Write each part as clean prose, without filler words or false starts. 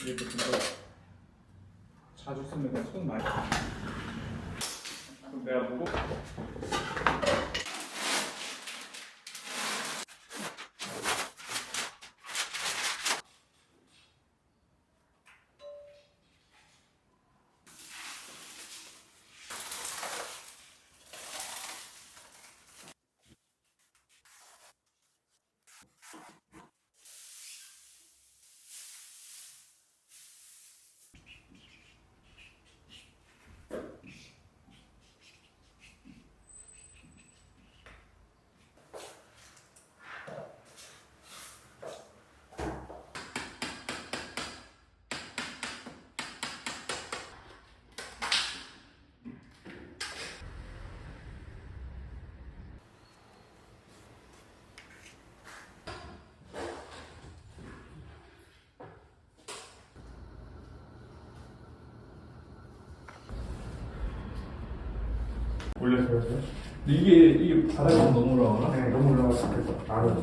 이렇게 좀 더 자주 쓰면 손 많이. 그럼 내가 보고. 올려줘야 돼. 이게 바닥이 너무 올라가나? 네, 너무 올라가서 그래서 나를.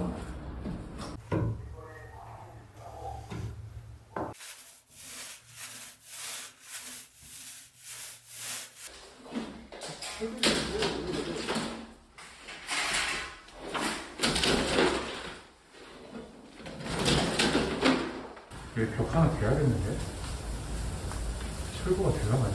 여기 벽 하나 대야겠는데? 철거가 되려면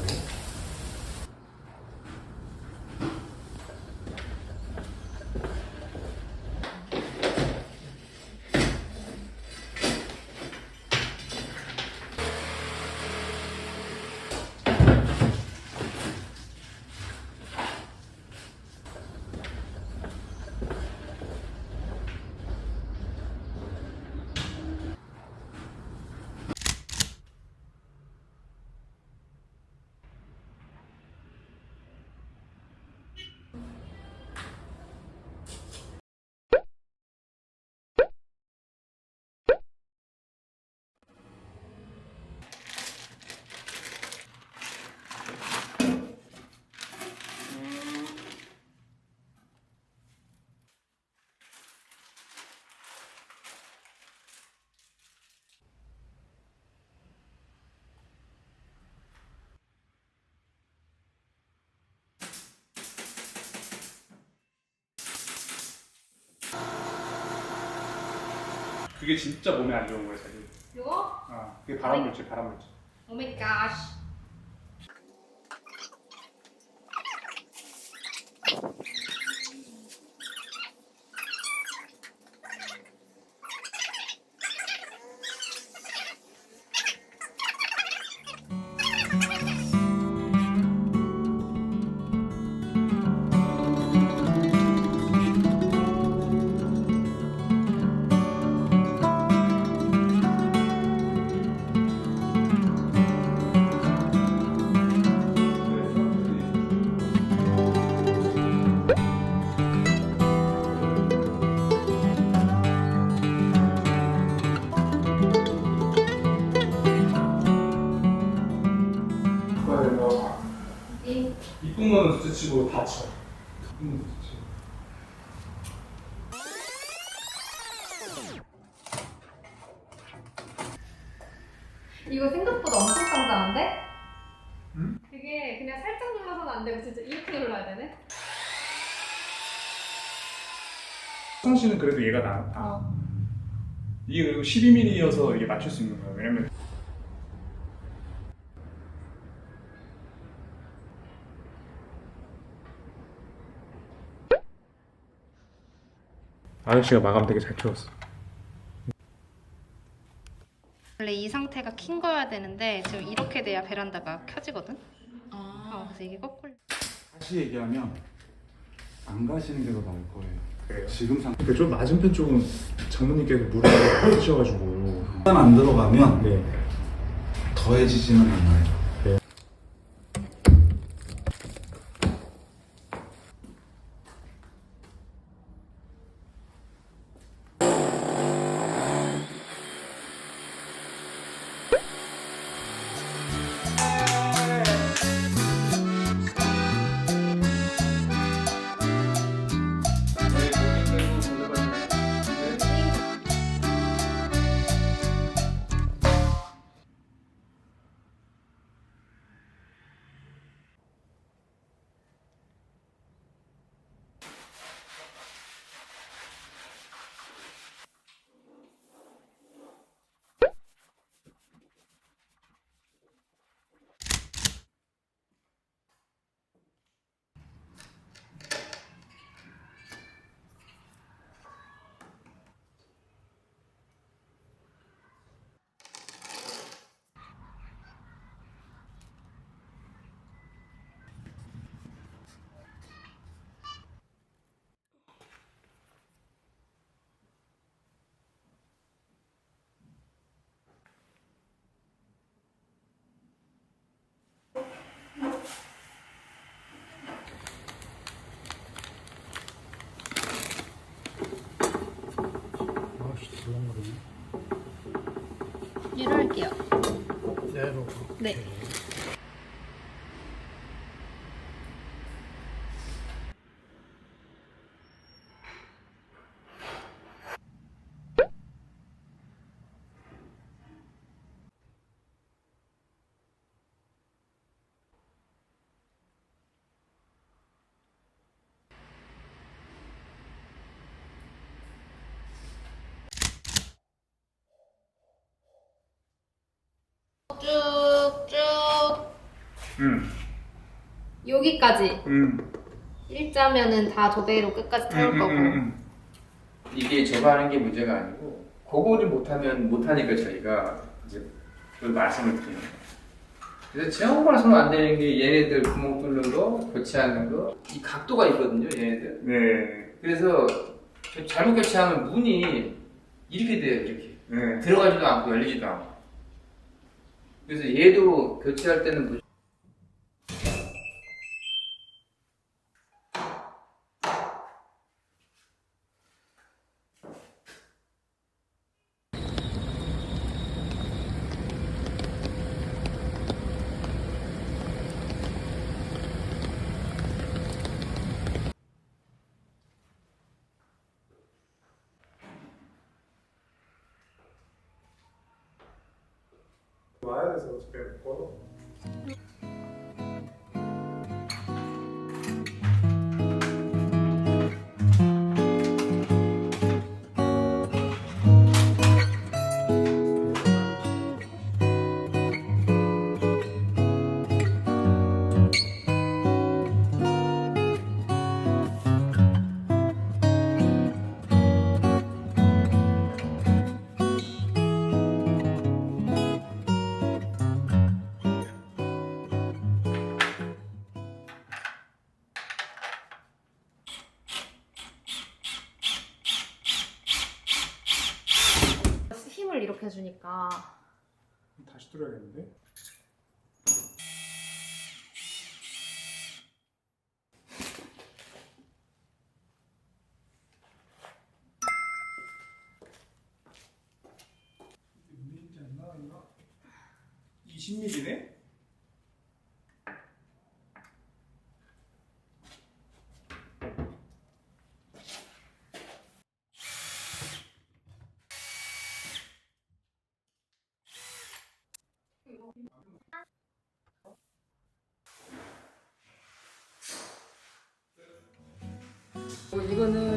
그게 진짜 몸에 안 좋은 거야, 사실. 이거? 그게 발암물질, 발암물질. 오 마이 갓. 이쁜 거는 둘째치고 다쳐. 이쁜 건 둘째치고. 이거 생각보다 엄청 짱짱한데? 응? 되게 그냥 살짝 눌러서는 안 되고 진짜 이렇게 눌러야 되네? 화장실은 그래도 얘가 나아. 이게 그리고 12mm여서 이게 맞출 수 있는 거야. 왜냐면 아저씨가 마감 되게 잘 키웠어. 원래 이 상태가 킨 거여야 되는데 지금 이렇게 돼야 베란다가 켜지거든? 그래서 이게 거꾸로. 다시 얘기하면 안 가시는 게 더 나을 거예요. 그래요? 지금 상태 그쪽 맞은편 쪽은 장모님께서 물을 드셔가지고 일단 안 들어가면 네. 더해지지는 않아요. 준비를 할게요. 네로. 네. 쭉쭉 여기까지 일자면은 다 저대로 끝까지 태울 거고. 이게 저거 하는 게 문제가 아니고 그거를 못하면 못하니까 저희가 이제 그걸 말씀을 드리는 거예요. 그래서 정말 손 안 되는 게 얘네들 구멍 뚫는 거, 교체하는 거, 이 각도가 있거든요, 얘네들. 네. 그래서 잘못 교체하면 문이 이렇게 돼요, 이렇게. 네. 들어가지도 않고 열리지도 않고. 그래서 얘도 교체할 때는 와야 돼서 어차피 먹고. 힘을 이렇게 주니까 다시 뚫어야겠는데? 몇 미리지 않나? 이거? 20mm네? 이거는